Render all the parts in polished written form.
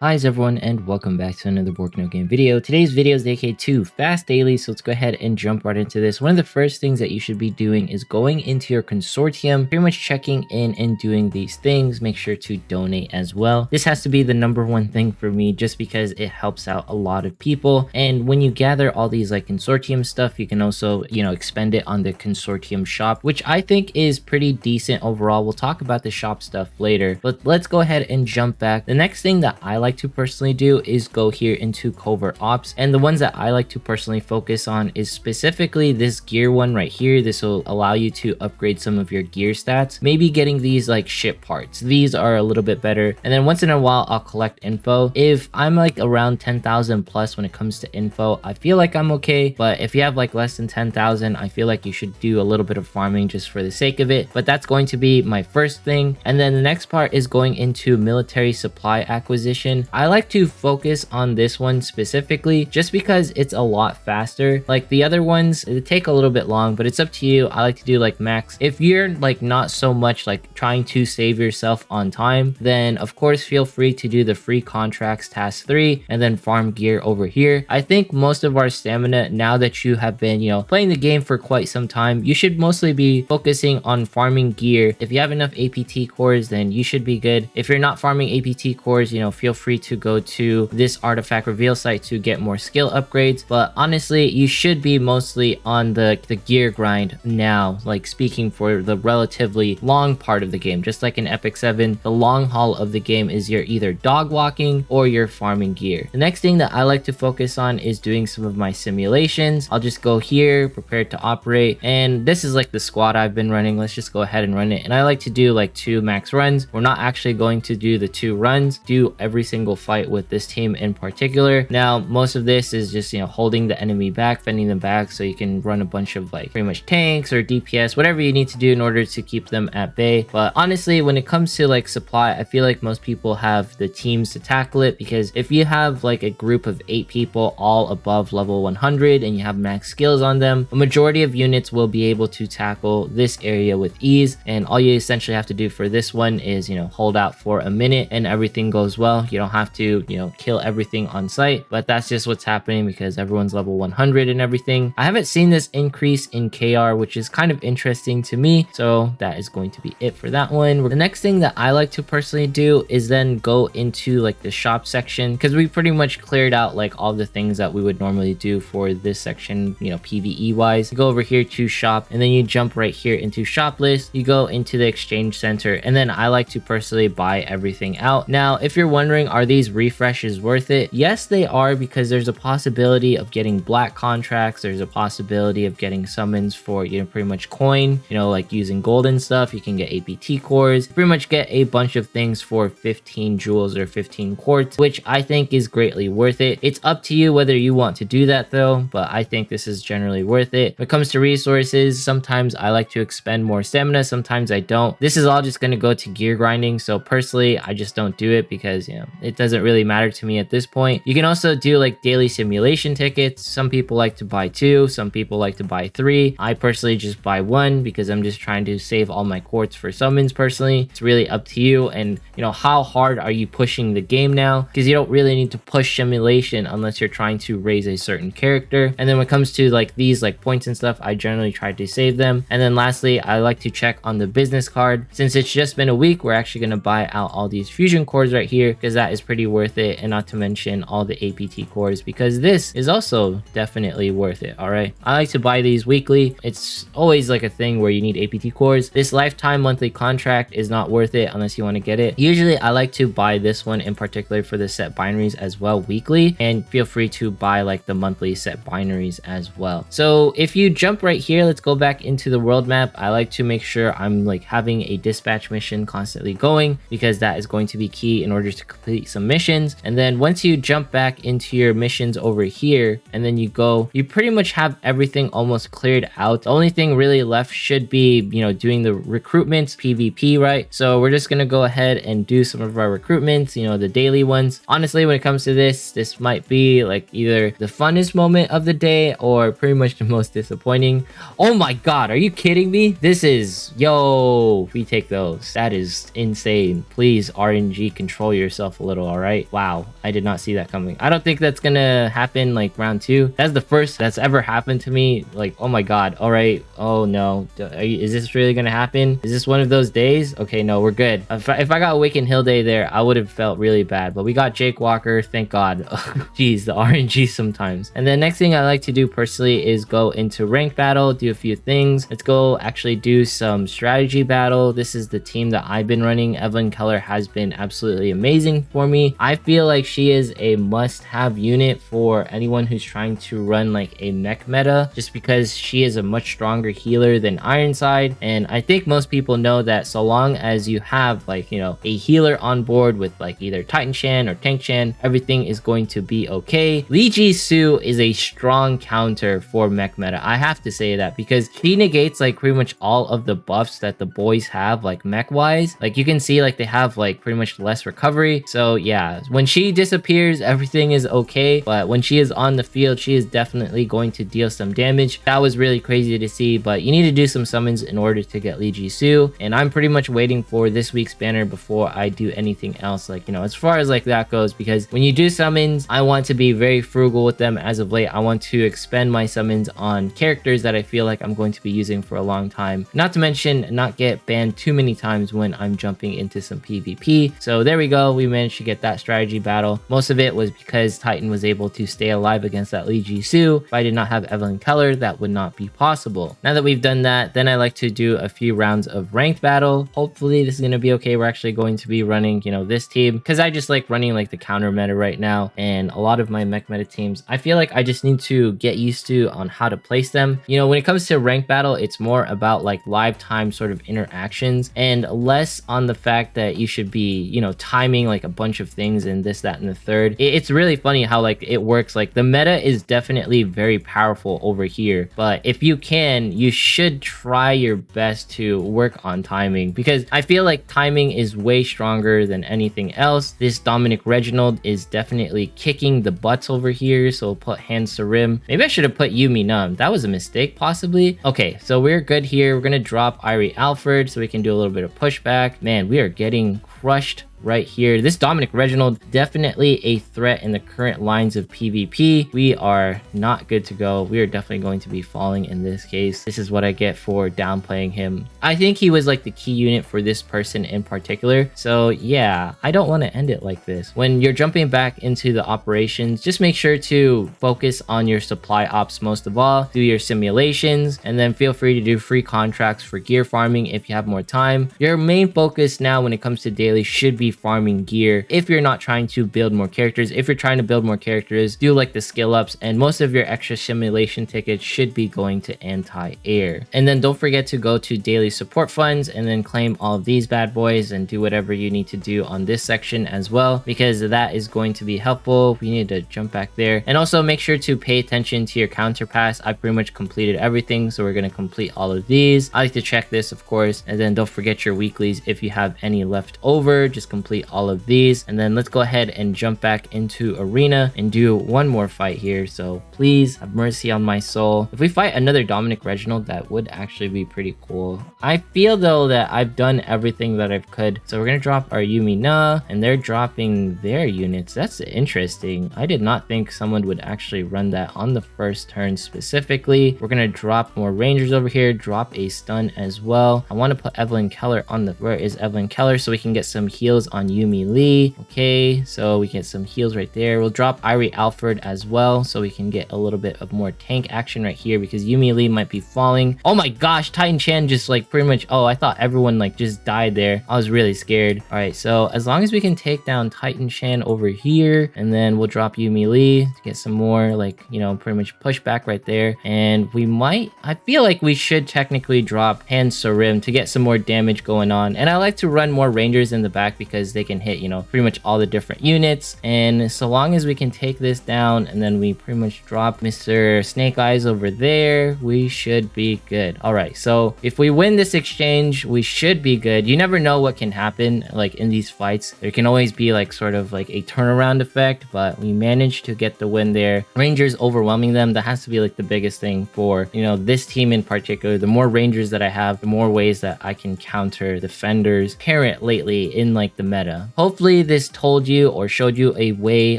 Hi everyone and welcome back to another Board No Game video. Today's video is dedicated to fast dailies, so let's go ahead and jump right into this. One of the first things that you should be doing is going into your consortium, pretty much checking in and doing these things. Make sure to donate as well. This has to be the number one thing for me just because it helps out a lot of people. And when you gather all these like consortium stuff, you can also, expend it on the consortium shop, which I think is pretty decent overall. We'll talk about the shop stuff later, but let's go ahead and jump back. The next thing that I like to personally do is go here into covert ops, and the ones that I like to personally focus on is specifically this gear one right here. This will allow you to upgrade some of your gear stats, maybe getting these like ship parts. These are a little bit better, and then once in a while I'll collect info. If I'm like around 10,000 plus when it comes to info, I feel like I'm okay, but if you have like less than 10,000, I feel like you should do a little bit of farming just for the sake of it. But that's going to be my first thing, and then the next part is going into military supply acquisition. I like to focus on this one specifically just because it's a lot faster. Like the other ones, they take a little bit long, but it's up to you. I like to do like max. If you're like not so much like trying to save yourself on time, then of course feel free to do the free contracts task 3 and then farm gear over here. I think most of our stamina, now that you have been, playing the game for quite some time, you should mostly be focusing on farming gear. If you have enough APT cores, then you should be good. If you're not farming APT cores, feel free to go to this artifact reveal site to get more skill upgrades. But honestly, you should be mostly on the gear grind now, like speaking for the relatively long part of the game. Just like in Epic 7, the long haul of the game is you're either dog walking or you're farming gear. The next thing that I like to focus on is doing some of my simulations. I'll just go here, prepared to operate, and this is like the squad I've been running. Let's just go ahead and run it. And I like to do like 2 max runs. We're not actually going to do the 2 runs, do every single fight with this team in particular. Now most of this is just holding the enemy back, fending them back, so you can run a bunch of like pretty much tanks or DPS, whatever you need to do in order to keep them at bay. But honestly, when it comes to like supply, I feel like most people have the teams to tackle it, because if you have like a group of 8 people all above level 100 and you have max skills on them, a majority of units will be able to tackle this area with ease. And all you essentially have to do for this one is hold out for a minute and everything goes well. You don't have to kill everything on site, but that's just what's happening because everyone's level 100 and everything. I haven't seen this increase in KR, which is kind of interesting to me, so that is going to be it for that one. The next thing that I like to personally do is then go into like the shop section, because we pretty much cleared out like all the things that we would normally do for this section, PvE wise. You go over here to shop, and then you jump right here into shop list. You go into the exchange center, and then I like to personally buy everything out. Now if you're wondering, are these refreshes worth it? Yes, they are, because there's a possibility of getting black contracts. There's a possibility of getting summons for pretty much coin, like using gold and stuff. You can get APT cores, pretty much get a bunch of things for 15 jewels or 15 quartz, which I think is greatly worth it. It's up to you whether you want to do that though, but I think this is generally worth it. When it comes to resources, sometimes I like to expend more stamina, sometimes I don't. This is all just going to go to gear grinding, so personally I just don't do it because it doesn't really matter to me at this point. You can also do like daily simulation tickets. Some people like to buy 2, some people like to buy 3. I personally just buy 1 because I'm just trying to save all my quartz for summons. Personally, it's really up to you, and how hard are you pushing the game now, because you don't really need to push simulation unless you're trying to raise a certain character. And then when it comes to like these like points and stuff, I generally try to save them. And then lastly, I like to check on the business card. Since it's just been a week, we're actually going to buy out all these fusion cores right here, because that is pretty worth it, and not to mention all the APT cores, because this is also definitely worth it. All right, I like to buy these weekly. It's always like a thing where you need APT cores. This lifetime monthly contract is not worth it unless you want to get it. Usually I like to buy this one in particular for the set binaries as well weekly, and feel free to buy like the monthly set binaries as well. So if you jump right here, let's go back into the world map. I like to make sure I'm like having a dispatch mission constantly going, because that is going to be key in order to complete some missions. And then once you jump back into your missions over here, and then you pretty much have everything almost cleared out. The only thing really left should be doing the recruitments PvP, right? So we're just gonna go ahead and do some of our recruitments, the daily ones. Honestly, when it comes to this might be like either the funnest moment of the day or pretty much the most disappointing. Oh my god, are you kidding me? This is, yo, we take those. That is insane. Please RNG, control yourself a little, all right? Wow, I did not see that coming. I don't think that's gonna happen like round 2. That's the first that's ever happened to me. Like, oh my god, all right. Oh no, is this really gonna happen? Is this one of those days? Okay, no, we're good. If I got Wick and Hill Day there, I would have felt really bad, but we got Jake Walker, thank god. Jeez, the RNG sometimes. And the next thing I like to do personally is go into rank battle, do a few things. Let's go actually do some strategy battle. This is the team that I've been running. Evelyn Keller has been absolutely amazing for me. I feel like she is a must-have unit for anyone who's trying to run like a mech meta, just because she is a much stronger healer than Ironside. And I think most people know that so long as you have like, you know, a healer on board with like either Titan Shan or Tank Shan, everything is going to be okay. Lee Jisoo is a strong counter for mech meta. I have to say that because she negates like pretty much all of the buffs that the boys have, like mech wise. Like you can see like they have like pretty much less recovery. So yeah, when she disappears, everything is okay. But when she is on the field, she is definitely going to deal some damage. That was really crazy to see, but you need to do some summons in order to get Lee Jisoo. And I'm pretty much waiting for this week's banner before I do anything else, like, you know, as far as like that goes, because when you do summons, I want to be very frugal with them. As of late, I want to expend my summons on characters that I feel like I'm going to be using for a long time, not to mention not get banned too many times when I'm jumping into some PvP. So there we go, we managed to get that strategy battle. Most of it was because Titan was able to stay alive against that Lee Jisoo. If I did not have Evelyn Keller, that would not be possible. Now that we've done that, then I like to do a few rounds of ranked battle. Hopefully this is going to be okay. We're actually going to be running, you know, this team, because I just like running like the counter meta right now, and a lot of my mech meta teams, I feel like I just need to get used to on how to place them. You know, when it comes to ranked battle, it's more about like live time sort of interactions and less on the fact that you should be, you know, timing like a bunch of things and this, that, and the third. It's really funny how like it works. Like the meta is definitely very powerful over here, but if you can, you should try your best to work on timing, because I feel like timing is way stronger than anything else. This Dominic Reginald is definitely kicking the butts over here, so we'll put Hans Sarim. Maybe I should have put Yumi Num. That was a mistake, possibly. Okay, so we're good here. We're gonna drop Irie Alfred so we can do a little bit of pushback. Man, we are getting crushed right here. This Dominic Reginald, definitely a threat in the current lines of PvP. We are not good to go. We are definitely going to be falling in this case. This is what I get for downplaying him. I think he was like the key unit for this person in particular. So yeah, I don't want to end it like this. When you're jumping back into the operations, just make sure to focus on your supply ops most of all. Do your simulations, and then feel free to do free contracts for gear farming if you have more time. Your main focus now when it comes to daily should be farming gear. If you're not trying to build more characters, if you're trying to build more characters, do like the skill ups, and most of your extra simulation tickets should be going to anti-air. And then don't forget to go to daily support funds and then claim all of these bad boys and do whatever you need to do on this section as well, because that is going to be helpful. We need to jump back there, and also make sure to pay attention to your counter pass. I pretty much completed everything, so we're going to complete all of these. I like to check this, of course, and then don't forget your weeklies if you have any left over. Just complete all of these, and then let's go ahead and jump back into arena and do one more fight here. So please have mercy on my soul. If we fight another Dominic Reginald, that would actually be pretty cool. I feel though that I've done everything that I could, so we're gonna drop our Yumi Na, and they're dropping their units. That's interesting. I did not think someone would actually run that on the first turn specifically. We're gonna drop more rangers over here, drop a stun as well. I want to put Evelyn Keller on the, where is Evelyn Keller, so we can get some heals on Yumi Lee. Okay, so we get some heals right there. We'll drop Irie Alfred as well, so we can get a little bit of more tank action right here, because Yumi Lee might be falling. Oh my gosh, Titan Shan just like pretty much, oh, I thought everyone like just died there. I was really scared. All right, so as long as we can take down Titan Shan over here, and then we'll drop Yumi Lee to get some more like, you know, pretty much pushback right there. And we might, I feel like we should technically drop Hans Sarim to get some more damage going on. And I like to run more rangers in the back because they can hit, you know, pretty much all the different units. And so long as we can take this down, and then we pretty much drop Mr. Snake Eyes over there, we should be good. All right, so if we win this exchange, we should be good. You never know what can happen like in these fights. There can always be like sort of like a turnaround effect, but we managed to get the win there. Rangers overwhelming them, that has to be like the biggest thing for, you know, this team in particular. The more rangers that I have, the more ways that I can counter defenders. Parent lately in like the meta. Hopefully this told you or showed you a way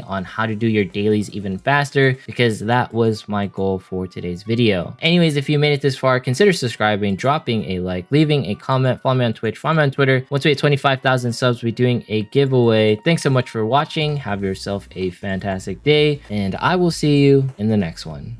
on how to do your dailies even faster, because that was my goal for today's video. Anyways, if you made it this far, consider subscribing, dropping a like, leaving a comment, follow me on Twitch, follow me on Twitter. Once we hit 25,000 subs, we're doing a giveaway. Thanks so much for watching. Have yourself a fantastic day, and I will see you in the next one.